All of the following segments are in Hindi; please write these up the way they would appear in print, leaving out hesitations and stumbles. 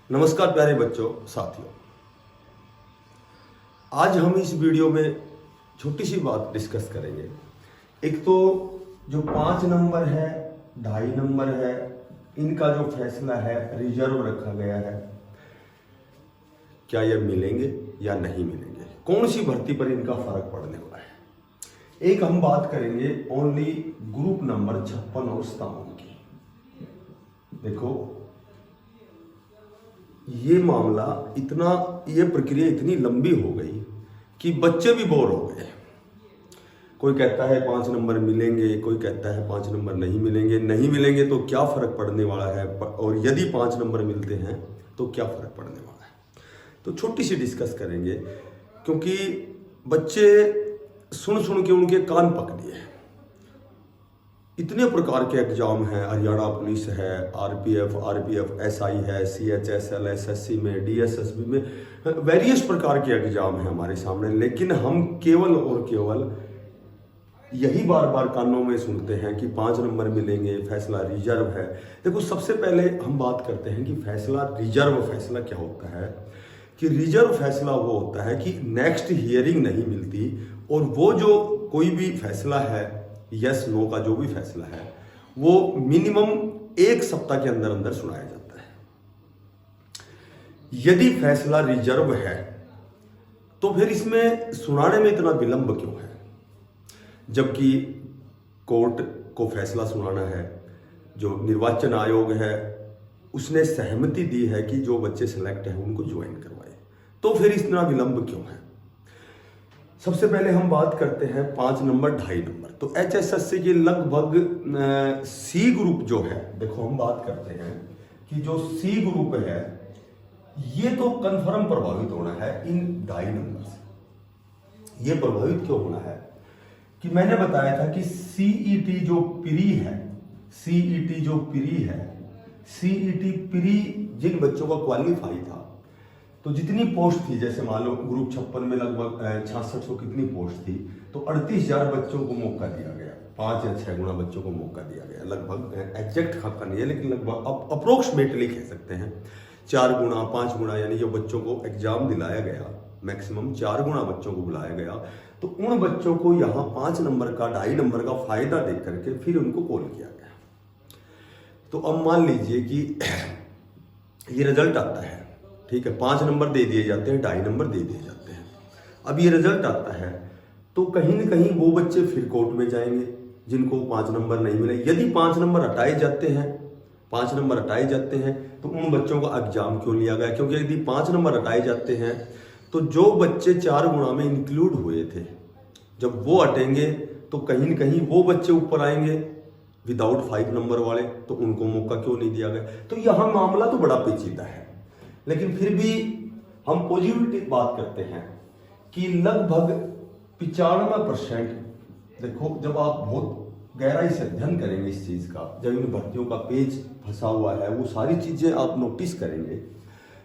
नमस्कार प्यारे बच्चों साथियों, आज हम इस वीडियो में छोटी सी बात डिस्कस करेंगे। एक तो जो 5 नंबर है, 2.5 नंबर है, इनका जो फैसला है रिजर्व रखा गया है, क्या ये मिलेंगे या नहीं मिलेंगे, कौन सी भर्ती पर इनका फर्क पड़ने वाला है। एक हम बात करेंगे ओनली ग्रुप नंबर 56 और 57 की। देखो ये मामला ये प्रक्रिया इतनी लंबी हो गई कि बच्चे भी बोर हो गए। कोई कहता है 5 नंबर मिलेंगे, कोई कहता है 5 नंबर नहीं मिलेंगे। नहीं मिलेंगे तो क्या फर्क पड़ने वाला है, और यदि 5 नंबर मिलते हैं तो क्या फर्क पड़ने वाला है। तो छोटी सी डिस्कस करेंगे, क्योंकि बच्चे सुन सुन के उनके कान पक लिए। इतने प्रकार के एग्जाम हैं, हरियाणा पुलिस है, आरपीएफ, एसआई है, सीएचएसएल, एसएससी में, डीएसएसबी में, वेरियस प्रकार के एग्जाम हैं हमारे सामने। लेकिन हम केवल और केवल यही बार बार कानों में सुनते हैं कि 5 नंबर मिलेंगे, फैसला रिजर्व है। देखो सबसे पहले हम बात करते हैं कि फैसला रिजर्व फैसला क्या होता है। कि रिजर्व फैसला वो होता है कि नेक्स्ट हियरिंग नहीं मिलती, और वो जो कोई भी फैसला है, यस नो का जो भी फैसला है, वो मिनिमम 1 सप्ताह के अंदर अंदर सुनाया जाता है। यदि फैसला रिजर्व है तो फिर इसमें सुनाने में इतना विलंब क्यों है, जबकि कोर्ट को फैसला सुनाना है। जो निर्वाचन आयोग है उसने सहमति दी है कि जो बच्चे सिलेक्ट हैं उनको ज्वाइन करवाए, तो फिर इतना विलंब क्यों है। सबसे पहले हम बात करते हैं 5 नंबर, 2.5 नंबर। तो एचएसएससी के लगभग सी ग्रुप जो है, देखो हम बात करते हैं कि जो सी ग्रुप है ये तो कंफर्म प्रभावित होना है इन 2.5 नंबर से। ये प्रभावित क्यों होना है कि मैंने बताया था कि सीईटी जो प्री है, सीईटी प्री जिन बच्चों का क्वालिफाई था, तो जितनी पोस्ट थी, जैसे मान लो ग्रुप 56 में लगभग 6600 कितनी पोस्ट थी, तो 38,000 बच्चों को मौका दिया गया। 5 या 6 गुना बच्चों को मौका दिया गया। लगभग एग्जैक्ट खाका नहीं है, लेकिन लगभग अप्रोक्सीमेटली कह सकते हैं 4 गुना 5 गुना, यानी जो बच्चों को एग्जाम दिलाया गया, मैक्सिमम 4 गुना बच्चों को बुलाया गया। तो उन बच्चों को यहाँ 5 नंबर का, 2.5 नंबर का फायदा दे करके फिर उनको कॉल किया गया। तो अब मान लीजिए कि ये रिजल्ट आता है, ठीक है, 5 नंबर दे दिए जाते हैं, 2.5 नंबर दे दिए जाते हैं। अब ये रिजल्ट आता है तो कहीं ना कहीं वो बच्चे फिर कोर्ट में जाएंगे जिनको 5 नंबर नहीं मिले। यदि 5 नंबर हटाए जाते हैं तो उन बच्चों का एग्जाम क्यों लिया गया, क्योंकि यदि 5 नंबर हटाए जाते हैं तो जो बच्चे 4 गुना में इंक्लूड हुए थे, जब वो हटेंगे तो कहीं ना कहीं वो बच्चे ऊपर आएंगे विदाउट 5 नंबर वाले, तो उनको मौका क्यों नहीं दिया गया। तो यहाँ मामला तो बड़ा पेचीदा है, लेकिन फिर भी हम पॉजिटिव बात करते हैं कि लगभग 95%, देखो जब आप बहुत गहराई से अध्ययन करेंगे इस चीज का, जब इन भर्तियों का पेज फंसा हुआ है, वो सारी चीजें आप नोटिस करेंगे,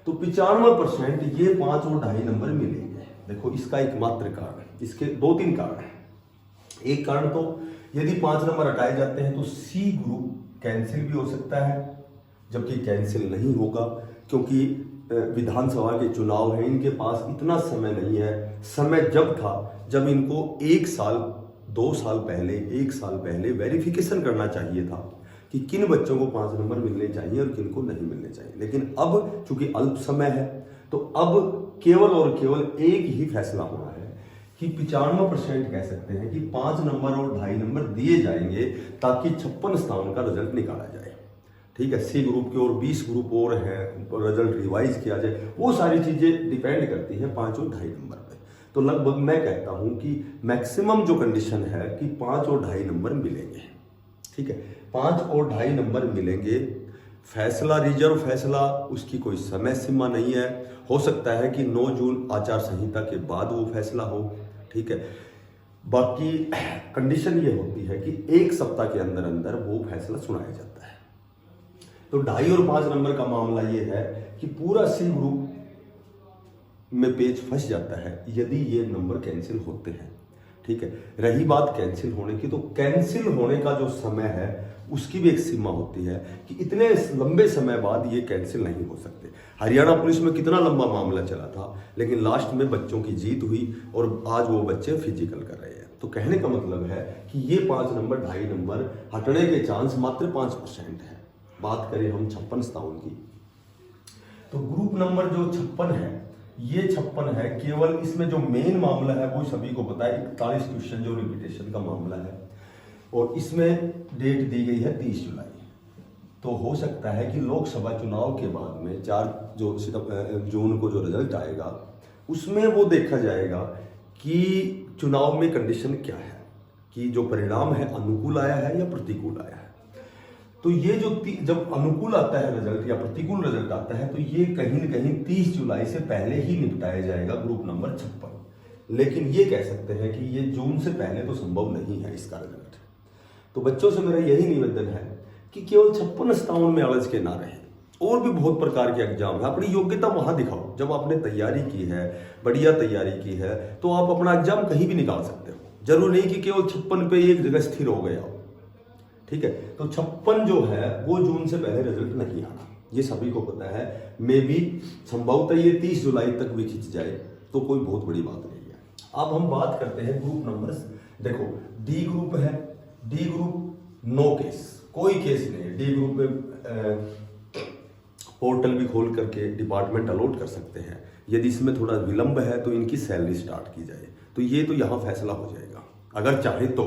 तो 95% ये 5 और 2.5 नंबर मिलेंगे। देखो इसका एकमात्र कारण, इसके 2-3 कारण हैं। एक कारण तो यदि 5 नंबर हटाए जाते हैं तो सी ग्रुप कैंसिल भी हो सकता है, जबकि कैंसिल नहीं होगा क्योंकि विधानसभा के चुनाव है, इनके पास इतना समय नहीं है। समय जब था जब इनको 1 साल 2 साल पहले, 1 साल पहले वेरिफिकेशन करना चाहिए था कि किन बच्चों को 5 नंबर मिलने चाहिए और किन को नहीं मिलने चाहिए। लेकिन अब चूंकि अल्प समय है, तो अब केवल और केवल एक ही फैसला होना है कि 95% कह सकते हैं कि 5 नंबर और 2.5 नंबर दिए जाएंगे ताकि 56 स्थान का रिजल्ट निकाला जाए। ठीक है, सी ग्रुप के और 20 ग्रुप और हैं, रिजल्ट रिवाइज किया जाए, वो सारी चीजें डिपेंड करती हैं 5 और 2.5 नंबर पे। तो लगभग मैं कहता हूं कि मैक्सिमम जो कंडीशन है कि 5 और 2.5 नंबर मिलेंगे। ठीक है, 5 और 2.5 नंबर मिलेंगे। फैसला रिजर्व फैसला, उसकी कोई समय सीमा नहीं है। हो सकता है कि 9 जून आचार संहिता के बाद वो फैसला हो। ठीक है, बाकी कंडीशन ये होती है कि 1 सप्ताह के अंदर अंदर वो फैसला सुनाया जाता है। तो 2.5 और 5 नंबर का मामला ये है कि पूरा सी ग्रुप में पेज फंस जाता है यदि ये नंबर कैंसिल होते हैं। ठीक है। रही बात कैंसिल होने की, तो कैंसिल होने का जो समय है उसकी भी एक सीमा होती है कि इतने लंबे समय बाद ये कैंसिल नहीं हो सकते। हरियाणा पुलिस में कितना लंबा मामला चला था, लेकिन लास्ट में बच्चों की जीत हुई और आज वो बच्चे फिजिकल कर रहे हैं। तो कहने का मतलब है कि ये 5 नंबर 2.5 नंबर हटने के चांस मात्र 5% है। बात करें हम 56 की, तो ग्रुप नंबर जो 56 है, ये 56 है। केवल इसमें जो मेन मामला है वो सभी को पता है, 41 क्वेश्चन जो रिपीटेशन का मामला है, और इसमें डेट दी गई है 30 जुलाई। तो हो सकता है कि लोकसभा चुनाव के बाद में 4 जून को जो रिजल्ट आएगा उसमें वो देखा जाएगा कि चुनाव में कंडीशन क्या है, कि जो परिणाम है अनुकूल आया है या प्रतिकूल आया है। तो ये जो जब अनुकूल आता है रिजल्ट या प्रतिकूल रिजल्ट आता है, तो ये कहीं न कहीं 30 जुलाई से पहले ही निपटाया जाएगा ग्रुप नंबर 56। लेकिन ये कह सकते हैं कि ये जून से पहले तो संभव नहीं है इसका रिजल्ट। तो बच्चों से मेरा यही निवेदन है कि केवल 56-57 में अड़ज के ना रहे। और भी बहुत प्रकार के एग्जाम है, अपनी योग्यता वहां दिखाओ। जब आपने तैयारी की है, बढ़िया तैयारी की है, तो आप अपना एग्जाम कहीं भी निकाल सकते हो। जरूर नहीं कि केवल 56 पे एक जगह स्थिर हो गया, ठीक है। तो 56 जो है वो जून से पहले रिजल्ट नहीं आना, ये सभी को पता है। मे बी संभवतः ये 30 जुलाई तक भी खिंच जाए तो कोई बहुत बड़ी बात नहीं है। अब हम बात करते हैं ग्रुप नंबर्स। देखो डी ग्रुप है, डी ग्रुप नो केस, कोई केस नहीं है। डी ग्रुप में पोर्टल भी खोल करके डिपार्टमेंट अलॉट कर सकते हैं। यदि इसमें थोड़ा विलंब है तो इनकी सैलरी स्टार्ट की जाए, तो ये तो यहाँ फैसला हो जाएगा अगर चाहे तो।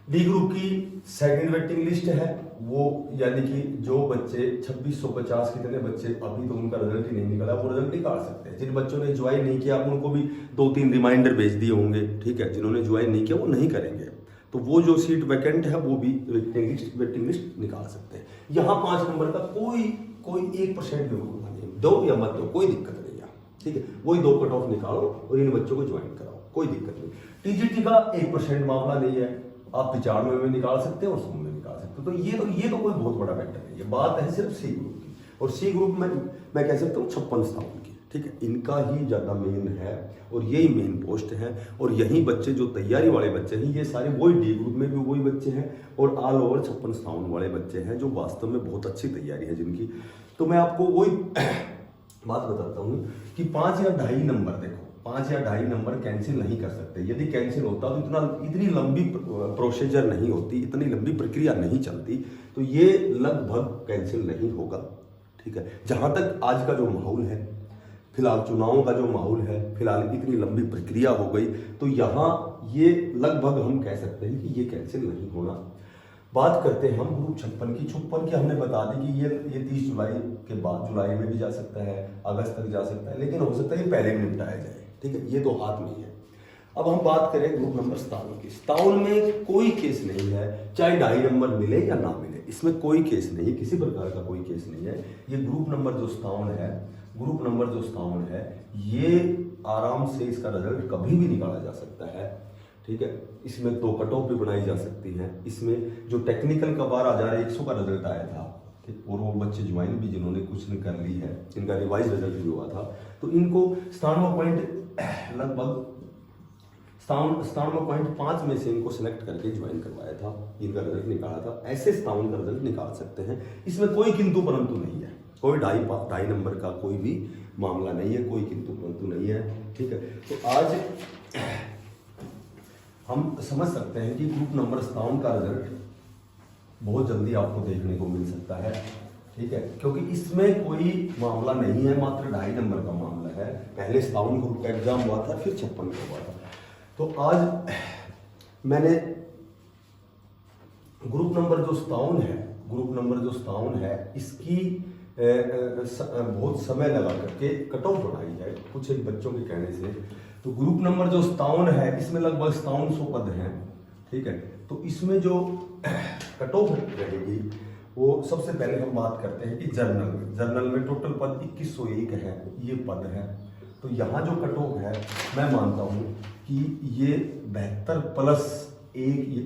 डी ग्रुप की सेकंड वेटिंग लिस्ट है वो, यानी कि जो बच्चे 2650 कितने बच्चे अभी तो उनका रिजल्ट ही नहीं निकला, वो रिजल्ट निकाल सकते हैं। जिन बच्चों ने ज्वाइन नहीं किया उनको भी 2-3 रिमाइंडर भेज दिए होंगे, ठीक है। जिन्होंने ज्वाइन नहीं किया वो नहीं करेंगे, तो वो जो सीट वैकेंट है वो भी वेटिंग लिस्ट निकाल सकते हैं। यहाँ 5 नंबर का कोई 1% भी नहीं, दो या मत दो, कोई दिक्कत नहीं है, ठीक है। वही 2 कट ऑफ निकालो और इन बच्चों को ज्वाइन कराओ, कोई दिक्कत नहीं। टीजीटी का 1% मामला नहीं है, आप 95 में निकाल सकते हैं और 100 में निकाल सकते हो। तो ये तो कोई बहुत बड़ा फैक्टर नहीं है। बात है सिर्फ सी ग्रुप की, और सी ग्रुप में मैं कह सकता हूँ 56 की, ठीक है। इनका ही ज्यादा मेन है और यही मेन पोस्ट है, और यही बच्चे जो तैयारी वाले बच्चे हैं ये सारे वही डी ग्रुप में भी वही बच्चे हैं, और ऑल ओवर 56 वाले बच्चे हैं जो वास्तव में बहुत अच्छी तैयारी है जिनकी। तो मैं आपको वही बात बताता हूँ कि 5 या 2.5 नंबर, देखो 5 या 2.5 नंबर कैंसिल नहीं कर सकते। यदि कैंसिल होता तो इतनी लंबी प्रोसीजर नहीं होती, इतनी लंबी प्रक्रिया नहीं चलती, तो ये लगभग कैंसिल नहीं होगा, ठीक है। जहां तक आज का जो माहौल है, फिलहाल चुनावों का जो माहौल है, फिलहाल इतनी लंबी प्रक्रिया हो गई, तो यहाँ ये लगभग हम कह सकते हैं कि ये कैंसिल नहीं होना। बात करते हैं हम ग्रुप 56 की। 56 की हमने बता दी कि ये 30 जुलाई के बाद जुलाई में भी जा सकता है, अगस्त तक जा सकता है, लेकिन हो सकता है ये पहले में निपटाया जाए, ठीक है। ये तो हाथ में ही है। अब हम बात करें ग्रुप नंबर 57 की। 57 में कोई केस नहीं है, चाहे 2.5 नंबर मिले या ना मिले, इसमें कोई केस नहीं है, किसी प्रकार का कोई केस नहीं है। ये ग्रुप नंबर जो 57 है, ग्रुप नंबर जो 57 है, ये आराम से इसका रिजल्ट कभी भी निकाला जा सकता है, ठीक है। इसमें 2 कट ऑफ भी बनाई जा सकती है। इसमें जो टेक्निकल का 12,100 का रिजल्ट आया था, ठीक, और वो बच्चे ज्वाइन भी जिन्होंने कुछ ने कर ली है, इनका रिवाइज रिजल्ट भी हुआ था, तो इनको 97 पॉइंट लगभग 97.5 में से इनको सिलेक्ट करके ज्वाइन करवाया था, इनका रिजल्ट निकाला था। ऐसे 57 का रिजल्ट निकाल सकते हैं, इसमें कोई किंतु परंतु नहीं है, कोई 2.5 नंबर का कोई भी मामला नहीं है, कोई किंतु परंतु नहीं है, ठीक है। तो आज हम समझ सकते हैं कि ग्रुप नंबर 57 का रिजल्ट बहुत जल्दी आपको देखने को मिल सकता है, ठीक है, क्योंकि इसमें कोई मामला नहीं है, मात्र 2.5 नंबर का मामला है। पहले 57 ग्रुप का एग्जाम हुआ था, फिर 56 का हुआ था। तो आज मैंने ग्रुप नंबर जो 57 है इसकी बहुत समय लगा करके कट ऑफ बनाई है कुछ एक बच्चों के कहने से। तो ग्रुप नंबर जो 57 है इसमें लगभग 5700 पद हैं, ठीक है। तो इसमें जो कट ऑफ रहेगी वो सबसे पहले हम बात करते हैं कि जर्नल में टोटल पद 2101 है, ये पद है। तो यहाँ जो कट ऑफ है मैं मानता हूँ कि ये 72 प्लस 1, ये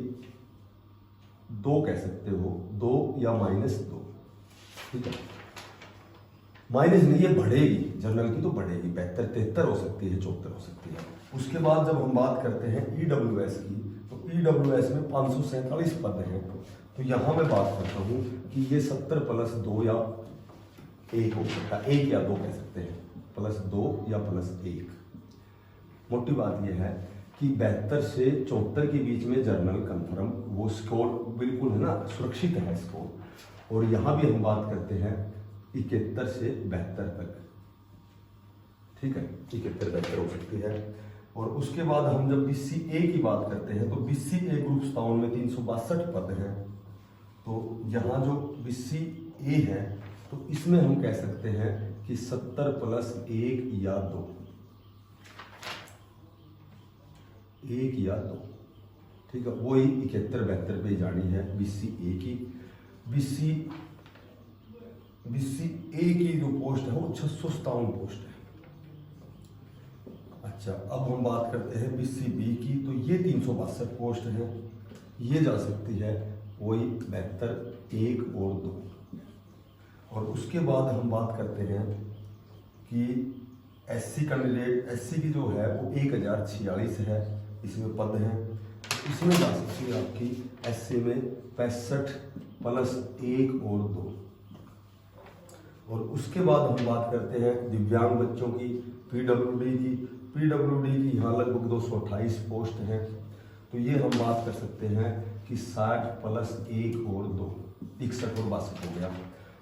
2 कह सकते हो, 2 या -2, ठीक है। माइनस नहीं, ये बढ़ेगी, जनरल की तो बढ़ेगी, 72 73 हो सकती है, 74 हो सकती है। उसके बाद जब हम बात करते हैं EWS की, तो EWS में 547 पद हैं। तो यहाँ मैं बात करता हूँ कि ये 70 प्लस 2 या 1 हो सकता है, 1 या 2 कह सकते हैं, प्लस 2 या प्लस 1। मोटी बात यह है कि 72 से 74 के बीच में जर्नल कंफर्म, वो स्कोर बिल्कुल है ना, सुरक्षित है स्कोर। और यहाँ भी हम बात करते हैं 71 से 72 तक, ठीक है, 71 72 हो सकती है। और उसके बाद हम जब BCA की बात करते हैं, तो BCA ग्रुप 57 में 362 पद हैं। तो यहाँ जो BCA है, तो इसमें हम कह सकते हैं कि 70 प्लस 1 या 2, 1 या 2, ठीक है, वही 71 72 पे जानी है BCA की। BCA की जो पोस्ट है वो 657 पोस्ट है। अच्छा, अब हम बात करते हैं BCB की, तो ये 362 पोस्ट है, ये जा सकती है वही 72 1 और 2। और उसके बाद हम बात करते हैं कि SC कैंडिडेट, SC की जो है वो 1046 है, इसमें पद हैं, इसमें जा सकती है आपकी SC में 65 प्लस 1 और 2। और उसके बाद हम बात करते हैं दिव्यांग बच्चों की, PWD की यहाँ लगभग 228 पोस्ट हैं। तो ये हम बात कर सकते हैं कि 60 प्लस 1 और 2, 61 और 62 हो गया।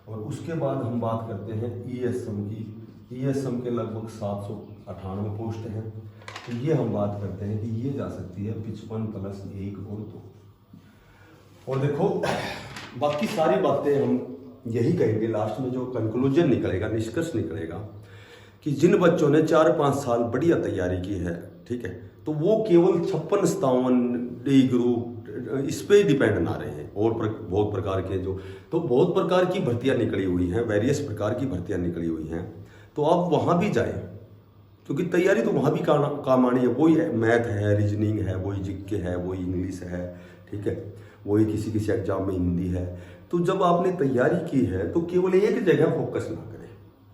और उसके बाद हम बात करते हैं ESM की, ESM के लगभग 798 पोस्ट हैं। तो ये हम बात करते हैं कि ये जा सकती है 55 प्लस 1 और 2। और देखो बाकी सारी बातें हम यही कहेंगे, लास्ट में जो कंक्लूजन निकलेगा, निष्कर्ष निकलेगा कि जिन बच्चों ने 4-5 साल बढ़िया तैयारी की है, ठीक है, तो वो केवल 56-57 डी ग्रुप इस पे डिपेंड ना रहे हैं। और बहुत प्रकार के बहुत प्रकार की भर्तियां निकली हुई हैं, वेरियस प्रकार की भर्तियां निकली हुई हैं। तो आप वहाँ भी जाएं, क्योंकि तैयारी तो वहाँ भी काम आनी है। वही मैथ है, रीजनिंग है, वही जीके है, वही इंग्लिश है, ठीक है, वही किसी एग्जाम में हिंदी है। तो जब आपने तैयारी की है तो केवल एक जगह फोकस ना करें,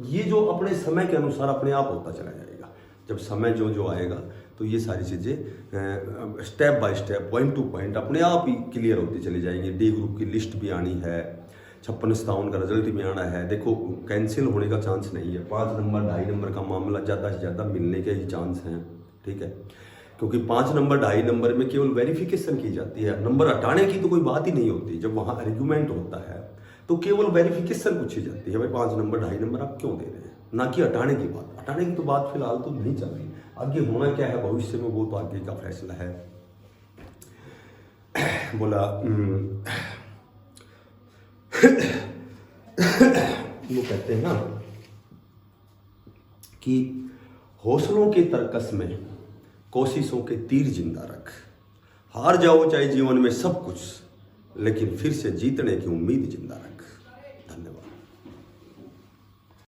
ये जो अपने समय के अनुसार अपने आप होता चला जाएगा। जब समय जो आएगा तो ये सारी चीज़ें step by step, point two point अपने आप ही क्लियर होती चली जाएंगी। डी ग्रुप की लिस्ट भी आनी है, 56-57 का रिजल्ट भी आना है। देखो कैंसिल होने का चांस नहीं है, 5 नंबर 2.5 नंबर का मामला ज़्यादा से ज़्यादा मिलने के ही चांस हैं, ठीक है, क्योंकि 5 नंबर 2.5 नंबर में केवल वेरिफिकेशन की जाती है, नंबर हटाने की तो कोई बात ही नहीं होती। जब वहाँ आर्ग्यूमेंट होता है तो केवल वेरिफिकेशन पूछी जाती है, भाई 5 नंबर 2.5 नंबर आप क्यों दे रहे हैं, ना कि हटाने की बात। हटाने की तो बात फिलहाल तो नहीं चल रही, आगे होना क्या है भविष्य में वो तो आगे का फैसला है। बोला वो कहते हैं ना कि हौसलों के तरकस में कोशिशों के तीर जिंदा रख, हार जाओ चाहे जीवन में सब कुछ, लेकिन फिर से जीतने की उम्मीद जिंदा रख। धन्यवाद।